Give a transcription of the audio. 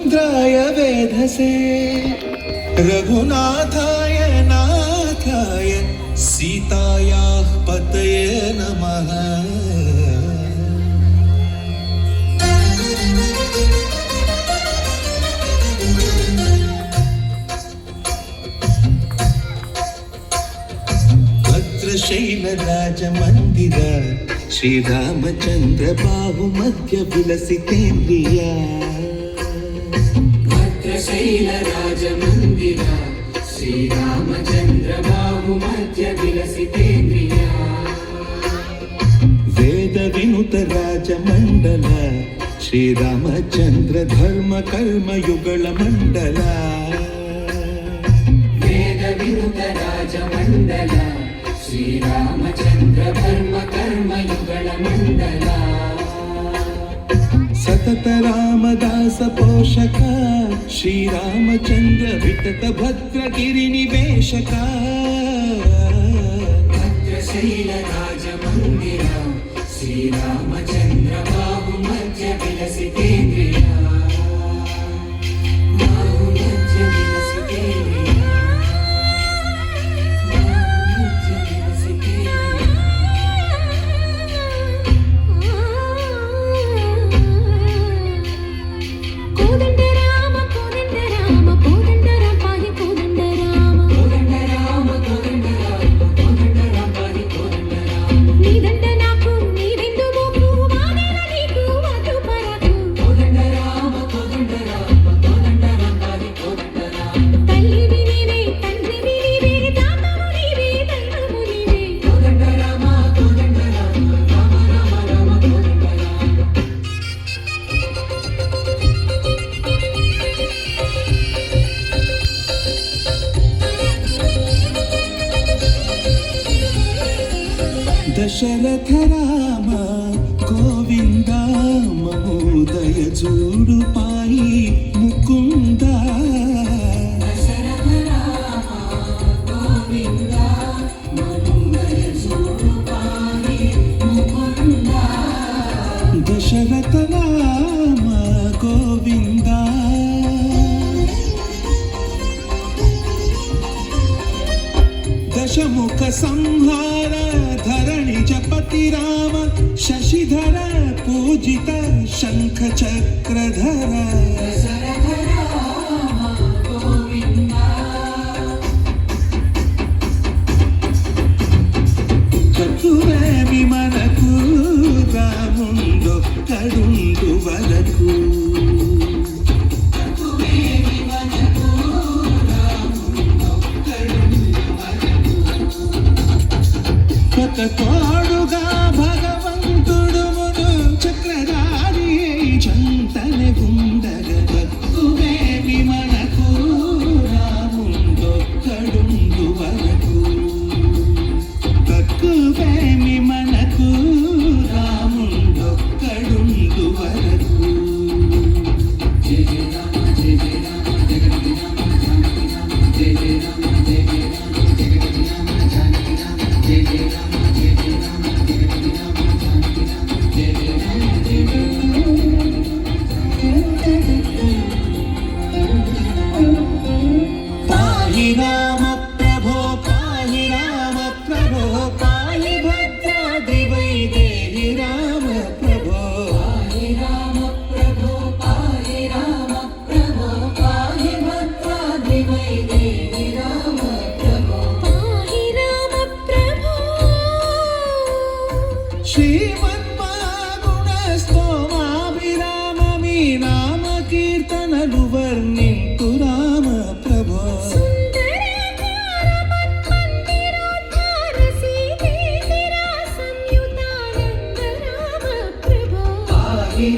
रुद्राय वेधसे रघुनाथाय नाथाय सीतायाः पतये नमः। भद्रशैलराजमन्दिर श्रीरामचन्द्र बाहुमध्य विलसितेन्द्रिय भद्रशैलराजमन्दिर श्रीरामचन्द्र बाहुमध्य विलसितेन्द्रिय वेदविनुत राजमण्डल श्रीरामचन्द्र धर्म कर्म युगल मण्डल वेदविनुत राजमण्डल श्रीरामचन्द्र धर्म कर्म युगल मण्डल सतत रामदास पोषक श्रीरामचन्द्र वितत भद्रगिरि निवेशक भद्रशैलराजमन्दिर श्रीरामचन्द्र बाहुमध्य विलसितेन्द्रिय दशरथ राम गोविंद महोदय जोडु पाई मुकुंद दशरथ राम गोविंद महोदय जोडु पाई मुकुंद दशरथ राम गोविंद दशमुख संहार धरणि जपति राम शशिधर पूजित शंख चक्रधर दशरथ राम गोविंद कतुवेमि मनकु रामुंदो कड़ुंदु वरकु తోడుగా భగవంతుడు మును చక్రధారి చంతనే గుండగవేమి మనకు రాముందొక్కడుండు వరకు తక్కువేమి మనకు రాముందొక్కడుండు వరకు జయ జయ రామ జయ జయ రామ జగతి రామ జానకి రామ జయ జయ రామ జయ జయ రామ జగతి రామ జానకి రామ జయ జయ రామ पाहि राम प्रभो पाहि राम प्रभो पाहि भद्राद्रि वैदेहि राम प्रभो पाहि राम प्रभो पाहि राम प्रभो पाहि भद्राद्रि वैदेहि राम प्रभो पाहि राम प्रभो श्रीमन्महागुणस्तोमाभिराममी नाम कीर्तनलु वर्णिन्तु राम प्रभो पाहि